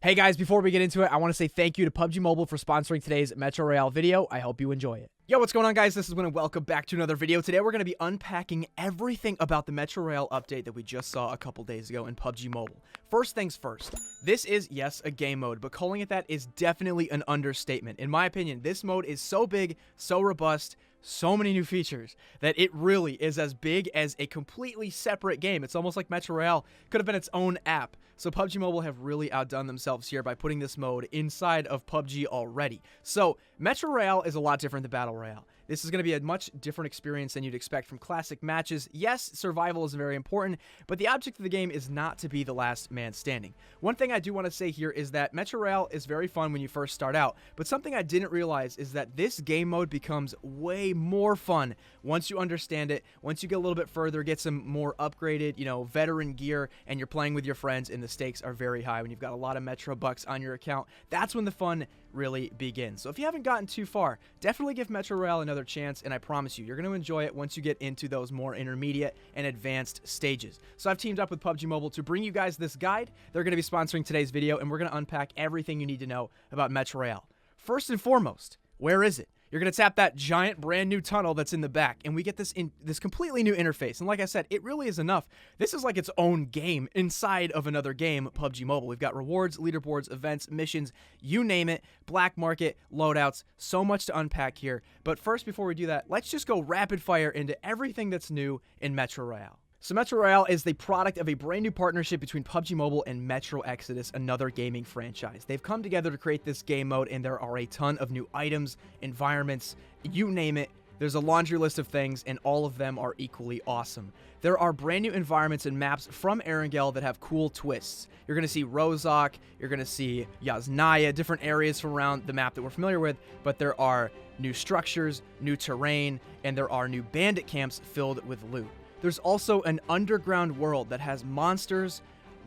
Hey guys, before we get into it, I want to say thank you to PUBG Mobile for sponsoring today's Metro Royale video. I hope you enjoy it. Yo, what's going on, guys? This is Wynn and welcome back to another video. Today we're going to be unpacking everything about the Metro Royale update that we just saw a couple days ago in PUBG Mobile. First things first, this is, yes, a game mode, but calling it that is definitely an understatement. In my opinion, this mode is so big, so robust, so many new features that it really is as big as a completely separate game. It's almost like Metro Royale could have been its own app. So PUBG Mobile have really outdone themselves here by putting this mode inside of PUBG already. So Metro Royale is a lot different than Battle Royale. This is going to be a much different experience than you'd expect from classic matches. Yes, survival is very important, but the object of the game is not to be the last man standing. One thing I do want to say here is that Metro Royale is very fun when you first start out, but something I didn't realize is that this game mode becomes way more fun once you understand it, once you get a little bit further, get some more upgraded, veteran gear, and you're playing with your friends, and the stakes are very high. When you've got a lot of Metro bucks on your account, that's when the fun really begins. So if you haven't gotten too far, definitely give Metro Royale another chance, and I promise you, you're going to enjoy it once you get into those more intermediate and advanced stages. So I've teamed up with PUBG Mobile to bring you guys this guide. They're going to be sponsoring today's video, and we're going to unpack everything you need to know about Metro Royale. First and foremost, where is it? You're going to tap that giant brand new tunnel that's in the back, and we get this completely new interface. And like I said, it really is enough. This is like its own game inside of another game, PUBG Mobile. We've got rewards, leaderboards, events, missions, you name it, black market, loadouts, so much to unpack here. But first, before we do that, let's just go rapid fire into everything that's new in Metro Royale. So Metro Royale is the product of a brand new partnership between PUBG Mobile and Metro Exodus, another gaming franchise. They've come together to create this game mode, and there are a ton of new items, environments, you name it. There's a laundry list of things, and all of them are equally awesome. There are brand new environments and maps from Erangel that have cool twists. You're going to see Rozhok, you're going to see Yasnaya, different areas from around the map that we're familiar with, but there are new structures, new terrain, and there are new bandit camps filled with loot. There's also an underground world that has monsters,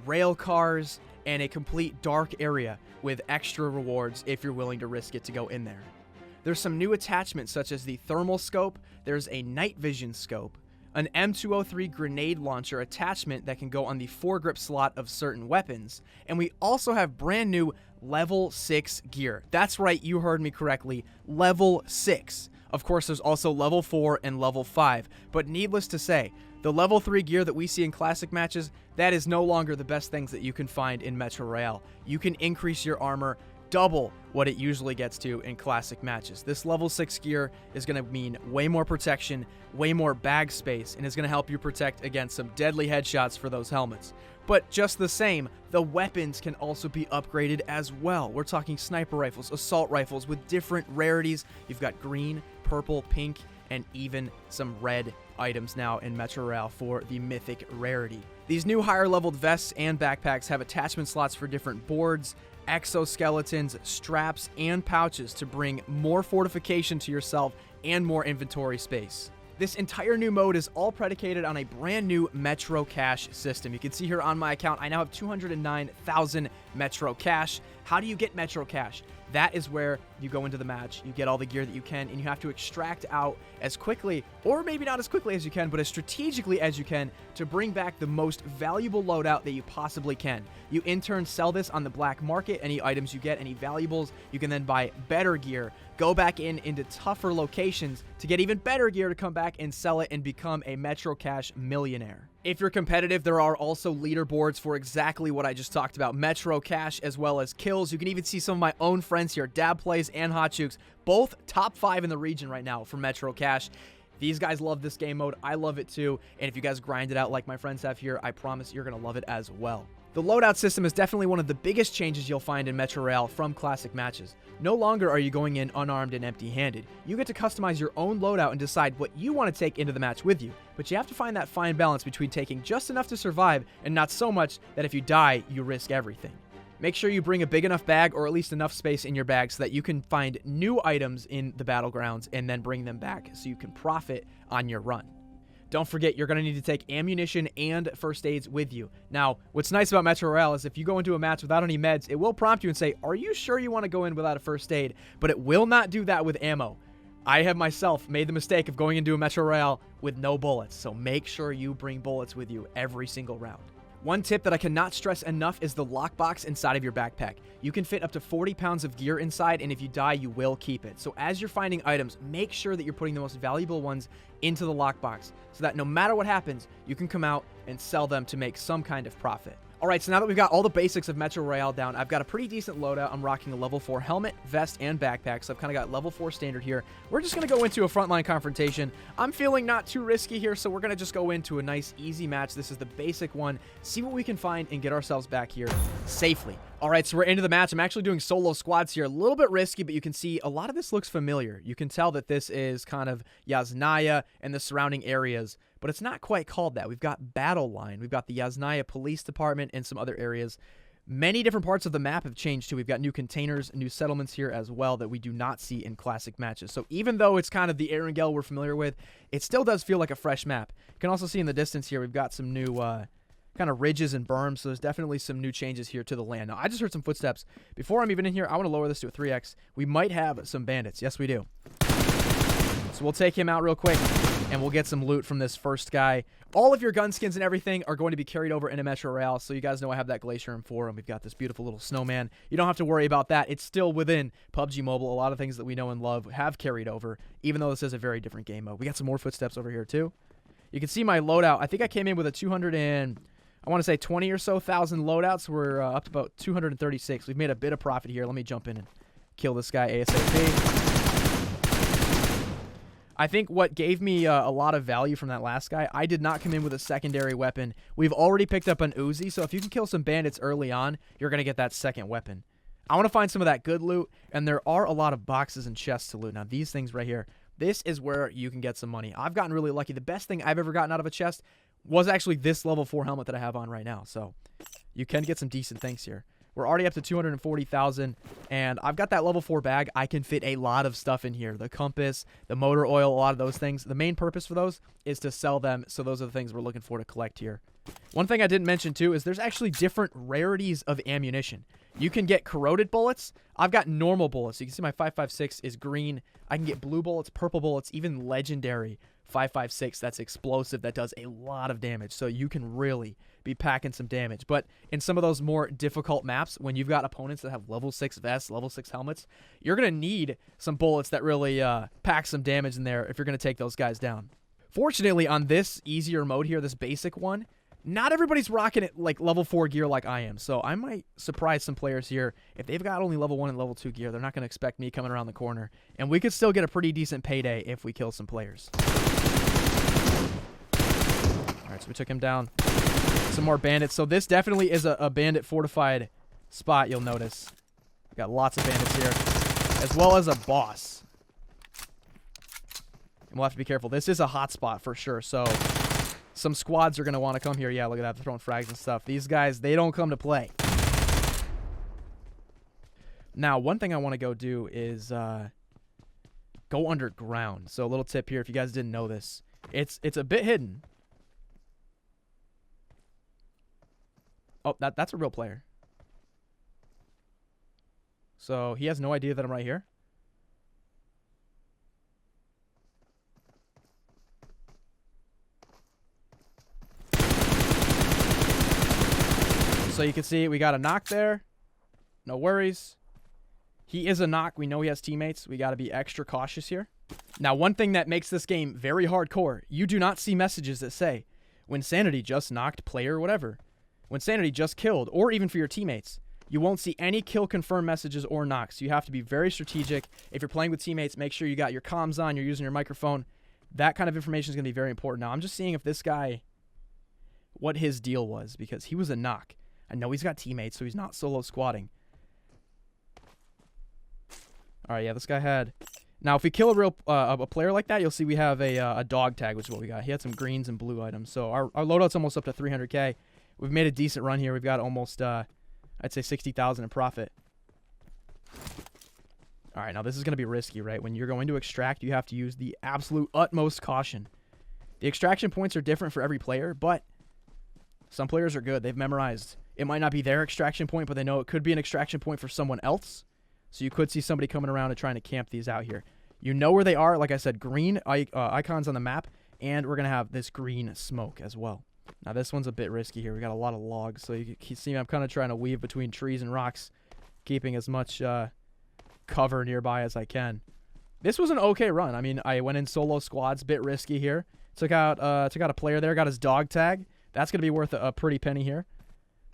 rail cars, and a complete dark area with extra rewards if you're willing to risk it to go in there. There's some new attachments such as the thermal scope, there's a night vision scope, an M203 grenade launcher attachment that can go on the foregrip slot of certain weapons, and we also have brand new level 6 gear. That's right, you heard me correctly, level 6. Of course, there's also level 4 and level 5, but needless to say, the level 3 gear that we see in classic matches, that is no longer the best things that you can find in Metro Royale. You can increase your armor double what it usually gets to in classic matches. This level 6 gear is going to mean way more protection, way more bag space, and is going to help you protect against some deadly headshots for those helmets. But just the same, the weapons can also be upgraded as well. We're talking sniper rifles, assault rifles with different rarities. You've got green, purple, pink, and even some red items now in Metro Royale for the mythic rarity. These new higher leveled vests and backpacks have attachment slots for different boards, exoskeletons, straps, and pouches to bring more fortification to yourself and more inventory space. This entire new mode is all predicated on a brand new Metro Cash system. You can see here on my account, I now have 209,000 Metro Cash. How do you get Metro Cash? That is where you go into the match, you get all the gear that you can, and you have to extract out as quickly, or maybe not as quickly as you can, but as strategically as you can to bring back the most valuable loadout that you possibly can. You in turn sell this on the black market. Any items you get, any valuables, you can then buy better gear, go back into tougher locations to get even better gear to come back and sell it and become a Metro Cash millionaire. If you're competitive, there are also leaderboards for exactly what I just talked about, Metro Cash as well as kills. You can even see some of my own friends here, Dab Plays and Hot Chooks, both top 5 in the region right now for Metro Cash. These guys love this game mode. I love it too. And if you guys grind it out like my friends have here, I promise you're going to love it as well. The loadout system is definitely one of the biggest changes you'll find in Metro Royale from classic matches. No longer are you going in unarmed and empty-handed. You get to customize your own loadout and decide what you want to take into the match with you, but you have to find that fine balance between taking just enough to survive and not so much that if you die, you risk everything. Make sure you bring a big enough bag, or at least enough space in your bag, so that you can find new items in the battlegrounds and then bring them back so you can profit on your run. Don't forget, you're going to need to take ammunition and first aids with you. Now, what's nice about Metro Royale is if you go into a match without any meds, it will prompt you and say, are you sure you want to go in without a first aid? But it will not do that with ammo. I have myself made the mistake of going into a Metro Royale with no bullets, so make sure you bring bullets with you every single round. One tip that I cannot stress enough is the lockbox inside of your backpack. You can fit up to 40 pounds of gear inside, and if you die, you will keep it. So as you're finding items, make sure that you're putting the most valuable ones into the lockbox so that no matter what happens, you can come out and sell them to make some kind of profit. All right, so now that we've got all the basics of Metro Royale down, I've got a pretty decent loadout. I'm rocking a level 4 helmet, vest, and backpack, so I've kind of got level 4 standard here. We're just going to go into a frontline confrontation. I'm feeling not too risky here, so we're going to just go into a nice, easy match. This is the basic one. See what we can find and get ourselves back here safely. All right, so we're into the match. I'm actually doing solo squads here. A little bit risky, but you can see a lot of this looks familiar. You can tell that this is kind of Yasnaya and the surrounding areas, but it's not quite called that. We've got Battle Line. We've got the Yasnaya Police Department and some other areas. Many different parts of the map have changed too. We've got new containers, new settlements here as well that we do not see in classic matches. So even though it's kind of the Erangel we're familiar with, it still does feel like a fresh map. You can also see in the distance here, we've got some new kind of ridges and berms, so there's definitely some new changes here to the land. Now, I just heard some footsteps. Before I'm even in here, I want to lower this to a 3x. We might have some bandits. Yes, we do. So we'll take him out real quick, and we'll get some loot from this first guy. All of your gun skins and everything are going to be carried over into Metro Royale, so you guys know I have that Glacier M4, and we've got this beautiful little snowman. You don't have to worry about that. It's still within PUBG Mobile. A lot of things that we know and love have carried over, even though this is a very different game mode. We got some more footsteps over here, too. You can see my loadout. I think I came in with a 20 or so thousand loadouts. We're up to about 236. We've made a bit of profit here. Let me jump in and kill this guy ASAP. I think what gave me a lot of value from that last guy, I did not come in with a secondary weapon. We've already picked up an Uzi, so if you can kill some bandits early on, you're going to get that second weapon. I want to find some of that good loot, and there are a lot of boxes and chests to loot. Now, these things right here, this is where you can get some money. I've gotten really lucky. The best thing I've ever gotten out of a chest was actually this level 4 helmet that I have on right now. So you can get some decent things here. We're already up to 240,000, and I've got that level 4 bag. I can fit a lot of stuff in here. The compass, the motor oil, a lot of those things. The main purpose for those is to sell them, so those are the things we're looking for to collect here. One thing I didn't mention, too, is there's actually different rarities of ammunition. You can get corroded bullets. I've got normal bullets. You can see my 5.56 is green. I can get blue bullets, purple bullets, even legendary 5.56 that's explosive, that does a lot of damage. So you can really be packing some damage. But in some of those more difficult maps, when you've got opponents that have level 6 vests, level 6 helmets, you're going to need some bullets that really pack some damage in there if you're going to take those guys down. Fortunately, on this easier mode here, this basic one, not everybody's rocking it like level 4 gear like I am. So I might surprise some players here. If they've got only level 1 and level 2 gear, they're not going to expect me coming around the corner. And we could still get a pretty decent payday if we kill some players. All right, so we took him down. Some more bandits. So this definitely is a bandit fortified spot, you'll notice. Got lots of bandits here, as well as a boss. And we'll have to be careful. This is a hot spot for sure, so some squads are going to want to come here. Yeah, look at that. They're throwing frags and stuff. These guys, they don't come to play. Now, one thing I want to go do is go underground. So a little tip here, if you guys didn't know this. It's a bit hidden. Oh, that's a real player. So he has no idea that I'm right here. So you can see we got a knock there. No worries. He is a knock. We know he has teammates. We got to be extra cautious here. Now, one thing that makes this game very hardcore, you do not see messages that say, Wynnsanity just knocked player whatever. Wynnsanity just killed, or even for your teammates. You won't see any kill confirm messages or knocks. You have to be very strategic. If you're playing with teammates, make sure you got your comms on, you're using your microphone. That kind of information is going to be very important. Now, I'm just seeing if this guy, what his deal was, because he was a knock. I know he's got teammates, so he's not solo squatting. All right, yeah, this guy had... Now, if we kill a player like that, you'll see we have a dog tag, which is what we got. He had some greens and blue items. So our loadout's almost up to 300K. We've made a decent run here. We've got almost, I'd say 60,000 in profit. All right, now this is going to be risky, right? When you're going to extract, you have to use the absolute utmost caution. The extraction points are different for every player, but some players are good. They've memorized. It might not be their extraction point, but they know it could be an extraction point for someone else. So you could see somebody coming around and trying to camp these out here. You know where they are. Like I said, green icons on the map, and we're going to have this green smoke as well. Now this one's a bit risky here. We got a lot of logs, so you can see I'm kind of trying to weave between trees and rocks, keeping as much cover nearby as I can. This was an okay run. I mean, I went in solo squads, bit risky here. Took out a player there, got his dog tag. That's gonna be worth a pretty penny here.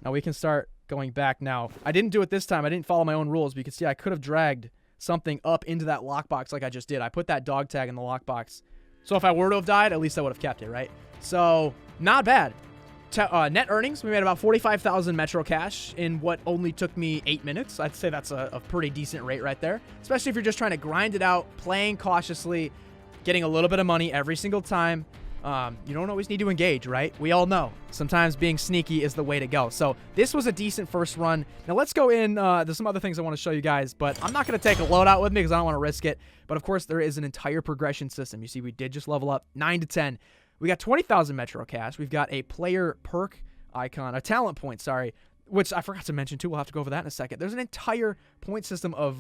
Now we can start going back now. I didn't do it this time. I didn't follow my own rules, but you can see I could have dragged something up into that lockbox like I just did. I put that dog tag in the lockbox. So if I were to have died, at least I would have kept it, right? So, not bad. Net earnings, we made about 45,000 Metro Cash in what only took me 8 minutes. I'd say that's a pretty decent rate right there, especially if you're just trying to grind it out, playing cautiously, getting a little bit of money every single time. You don't always need to engage, right? We all know. Sometimes being sneaky is the way to go. So this was a decent first run. Now let's go in. There's some other things I want to show you guys, but I'm not going to take a loadout with me because I don't want to risk it. But of course, there is an entire progression system. You see, we did just level up 9 to 10. We got 20,000 Metro Cash. We've got a player perk icon, a talent point, sorry, which I forgot to mention too. We'll have to go over that in a second. There's an entire point system of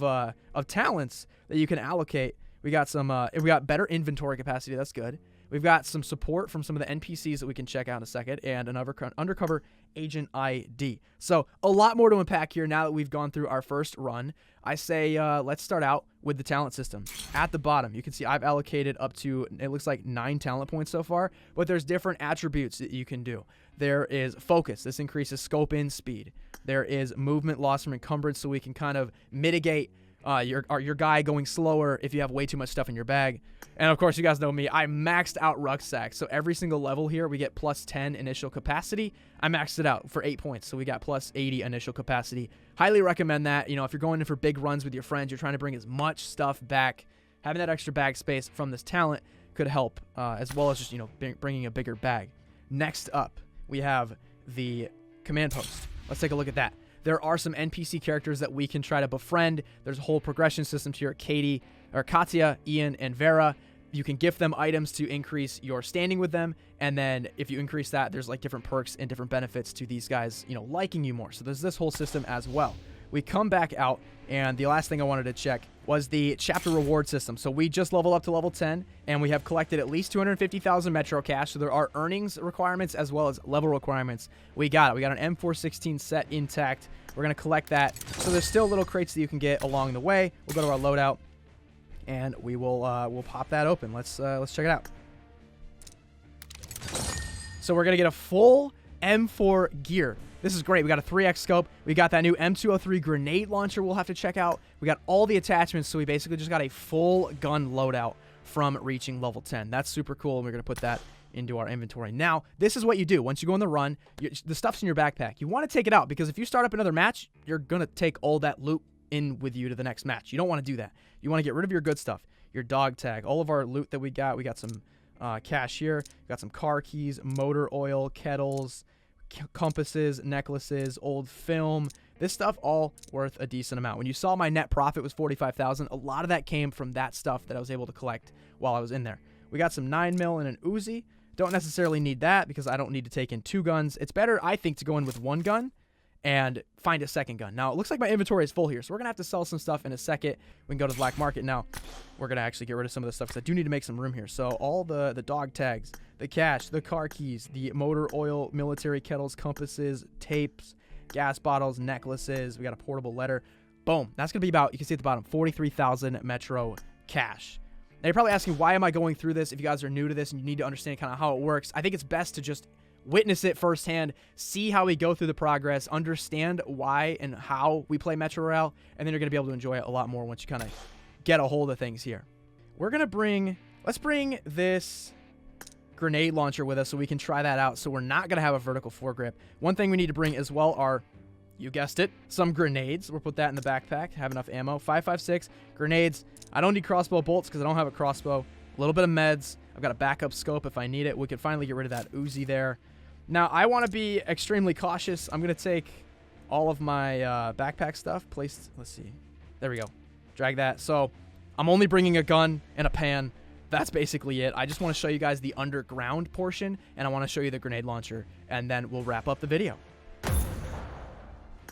talents that you can allocate. We got some. We got better inventory capacity. That's good. We've got some support from some of the NPCs that we can check out in a second, and an undercover agent ID. So a lot more to unpack here now that we've gone through our first run. I say let's start out with the talent system. At the bottom, you can see I've allocated up to, it looks like 9 talent points so far, but there's different attributes that you can do. There is focus. This increases scope in speed. There is movement loss from encumbrance, so we can kind of mitigate your guy going slower if you have way too much stuff in your bag. And of course, you guys know me, I maxed out rucksack. So every single level here, we get plus 10 initial capacity. I maxed it out for 8 points, so we got plus 80 initial capacity. Highly recommend that. You know, if you're going in for big runs with your friends, you're trying to bring as much stuff back, having that extra bag space from this talent could help, as well as just, you know, bringing a bigger bag. Next up, we have the command post. Let's take a look at that. There are some NPC characters that we can try to befriend. There's a whole progression system here. Katya, Ian, and Vera. You can gift them items to increase your standing with them. And then if you increase that, there's like different perks and different benefits to these guys, you know, liking you more. So there's this whole system as well. We come back out, and the last thing I wanted to check was the chapter reward system. So we just leveled up to level 10, and we have collected at least 250,000 Metro Cash. So there are earnings requirements as well as level requirements. We got it. We got an M416 set intact. We're going to collect that. So there's still little crates that you can get along the way. We'll go to our loadout, and we will we'll pop that open. Let's check it out. So we're going to get a full M4 gear. This is great. We got a 3x scope. We got that new M203 grenade launcher we'll have to check out. We got all the attachments, so we basically just got a full gun loadout from reaching level 10. That's super cool, and we're going to put that into our inventory. Now, this is what you do. Once you go on the run, the stuff's in your backpack. You want to take it out, because if you start up another match, you're going to take all that loot in with you to the next match. You don't want to do that. You want to get rid of your good stuff, your dog tag, all of our loot that we got. We got some cash here. We got some car keys, motor oil, kettles, compasses, necklaces, old film. This stuff all worth a decent amount. When you saw my net profit was 45,000, a lot of that came from that stuff that I was able to collect while I was in there. We got some 9mm and an Uzi. Don't necessarily need that because I don't need to take in 2 guns. It's better, I think, to go in with 1 gun and find a second gun. Now, it looks like my inventory is full here, so we're going to have to sell some stuff in a second. We can go to the black market now. We're going to actually get rid of some of the stuff because I do need to make some room here. So all the dog tags, the cash, the car keys, the motor oil, military kettles, compasses, tapes, gas bottles, necklaces. We got a portable letter. Boom. That's going to be about, you can see at the bottom, 43,000 Metro Cash. Now, you're probably asking, why am I going through this? If you guys are new to this and you need to understand kind of how it works, I think it's best to just witness it firsthand, see how we go through the progress, understand why and how we play Metro Royale, and then you're going to be able to enjoy it a lot more once you kind of get a hold of things here. We're going to let's bring this grenade launcher with us so we can try that out. So we're not going to have a vertical foregrip. One thing we need to bring as well are, you guessed it, some grenades. We'll put that in the backpack, have enough ammo. 5.56 grenades. I don't need crossbow bolts because I don't have a crossbow. A little bit of meds. I've got a backup scope if I need it. We could finally get rid of that Uzi there. Now, I want to be extremely cautious. I'm going to take all of my backpack stuff. Let's see. There we go. Drag that. So, I'm only bringing a gun and a pan. That's basically it. I just want to show you guys the underground portion, and I want to show you the grenade launcher, and then we'll wrap up the video.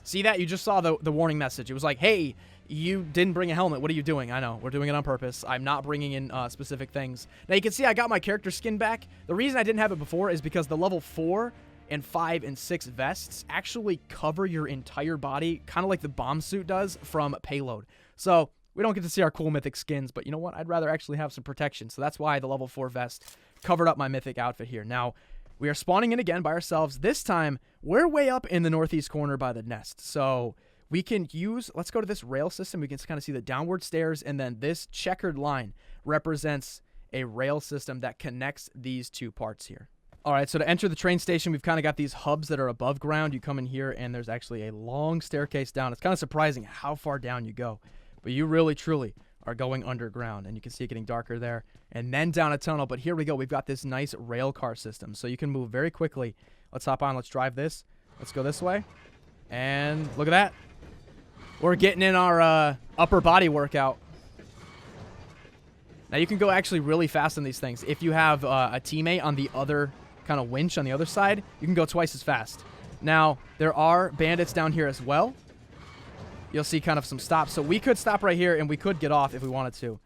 See that? You just saw the warning message. It was like, hey, you didn't bring a helmet. What are you doing? I know. We're doing it on purpose. I'm not bringing in specific things. Now, you can see I got my character skin back. The reason I didn't have it before is because the level 4 and 5 and 6 vests actually cover your entire body, kind of like the bomb suit does from payload. So we don't get to see our cool mythic skins, but you know what? I'd rather actually have some protection. So that's why the level 4 vest covered up my mythic outfit here. Now, we are spawning in again by ourselves. This time, we're way up in the northeast corner by the nest. So we can use, let's go to this rail system. We can kind of see the downward stairs, and then this checkered line represents a rail system that connects these two parts here. All right, so to enter the train station, we've kind of got these hubs that are above ground. You come in here, and there's actually a long staircase down. It's kind of surprising how far down you go, but you really, truly are going underground, and you can see it getting darker there, and then down a tunnel. But here we go. We've got this nice rail car system, so you can move very quickly. Let's hop on. Let's drive this. Let's go this way, and look at that. We're getting in our upper body workout. Now, you can go actually really fast on these things. If you have a teammate on the other kind of winch on the other side, you can go twice as fast. Now, there are bandits down here as well. You'll see kind of some stops. So we could stop right here, and we could get off if we wanted to.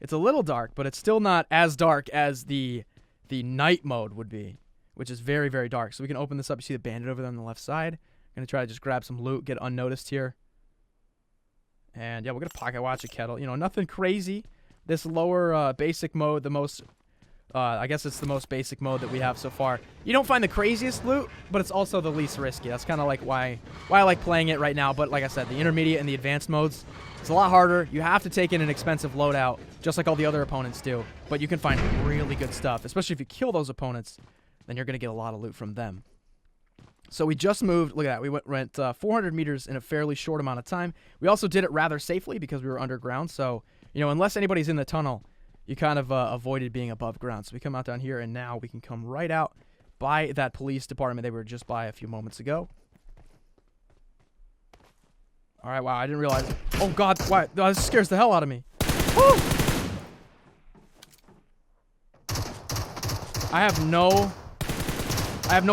It's a little dark, but it's still not as dark as the night mode would be, which is very, very dark. So we can open this up. You see the bandit over there on the left side. I'm going to try to just grab some loot, get unnoticed here. And, yeah, we're going to pocket watch a kettle. You know, nothing crazy. This lower basic mode, the most... I guess it's the most basic mode that we have so far. You don't find the craziest loot, but it's also the least risky. That's kind of like why I like playing it right now. But like I said, the intermediate and the advanced modes, it's a lot harder. You have to take in an expensive loadout, just like all the other opponents do. But you can find really good stuff, especially if you kill those opponents. Then you're going to get a lot of loot from them. So we just moved. Look at that. We went 400 meters in a fairly short amount of time. We also did it rather safely because we were underground. So, you know, unless anybody's in the tunnel, you kind of avoided being above ground. So we come out down here, and now we can come right out by that police department they were just by a few moments ago. All right, wow, I didn't realize. Oh, God, why? Oh, this scares the hell out of me. Woo! I have no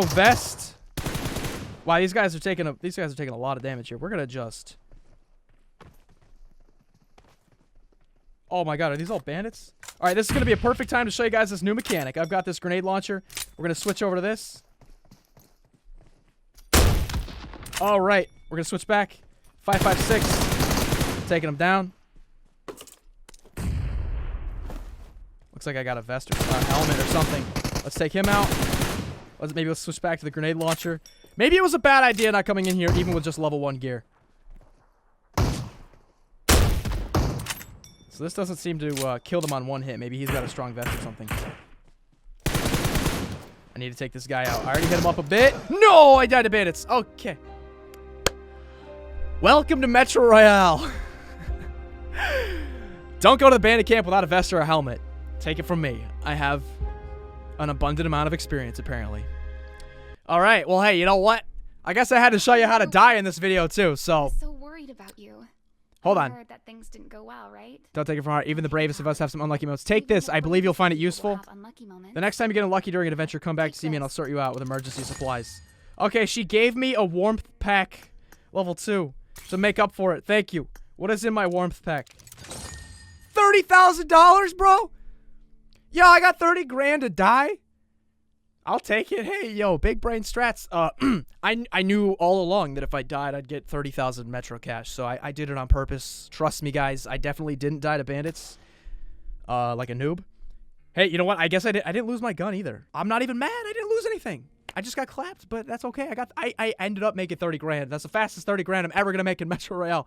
vest. Wow, these guys are taking a lot of damage here. We're gonna just. Oh my God, are these all bandits? All right, this is going to be a perfect time to show you guys this new mechanic. I've got this grenade launcher. We're going to switch over to this. All right, we're going to switch back. 5.56. Taking him down. Looks like I got a vest or a helmet or something. Let's take him out. Let's switch back to the grenade launcher. Maybe it was a bad idea not coming in here even with just level 1 gear. So this doesn't seem to kill them on one hit. Maybe he's got a strong vest or something. I need to take this guy out. I already hit him up a bit. No, I died to bandits. Okay. Welcome to Metro Royale. Don't go to the bandit camp without a vest or a helmet. Take it from me. I have an abundant amount of experience, apparently. All right. Well, hey, you know what? I guess I had to show you how to die in this video, too. So. I'm so worried about you. Hold on. I heard that things didn't go well, right? Don't take it from heart. Even the bravest of us have some unlucky moments. Take this. I believe you'll find it useful. The next time you get unlucky during an adventure, come back to see me and I'll sort you out with emergency supplies. Okay, she gave me a warmth pack level 2 to make up for it. Thank you. What is in my warmth pack? $30,000, bro? Yo, I got 30 grand to die? I'll take it. Hey, yo, big brain strats. I knew all along that if I died, I'd get 30,000 Metro cash. So I did it on purpose. Trust me, guys. I definitely didn't die to bandits. Like a noob. Hey, you know what? I guess I didn't lose my gun either. I'm not even mad. I didn't lose anything. I just got clapped, but that's okay. I ended up making 30 grand. That's the fastest 30 grand I'm ever gonna make in Metro Royale.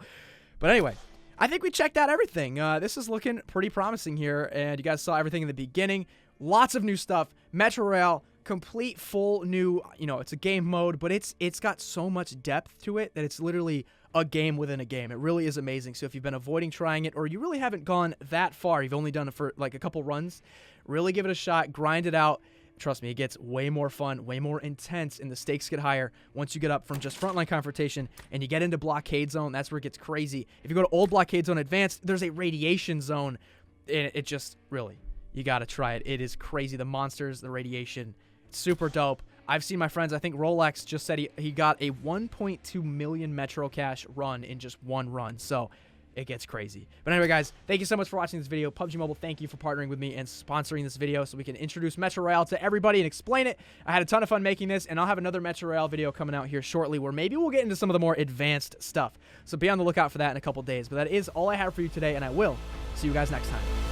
But anyway, I think we checked out everything. This is looking pretty promising here, and you guys saw everything in the beginning. Lots of new stuff. Metro Royale. Complete full new, you know, it's a game mode, but it's got so much depth to it that it's literally a game within a game. It really is amazing. So if you've been avoiding trying it, or you really haven't gone that far, you've only done it for like a couple runs, really give it a shot, grind it out. Trust me, it gets way more fun, way more intense, and the stakes get higher once you get up from just frontline confrontation and you get into blockade zone. That's where it gets crazy. If you go to old blockade zone advanced, there's a radiation zone, and it just really, you got to try it. It is crazy. The monsters, the radiation, super dope. I've seen my friends, I think Rolex just said he got a 1.2 million Metro Cash run in just one run. So it gets crazy. But anyway, guys, thank you so much for watching this video. PUBG Mobile, thank you for partnering with me and sponsoring this video so we can introduce Metro Royale to everybody and explain it. I had a ton of fun making this, and I'll have another Metro Royale video coming out here shortly where maybe we'll get into some of the more advanced stuff. So be on the lookout for that in a couple days. But that is all I have for you today, and I will see you guys next time.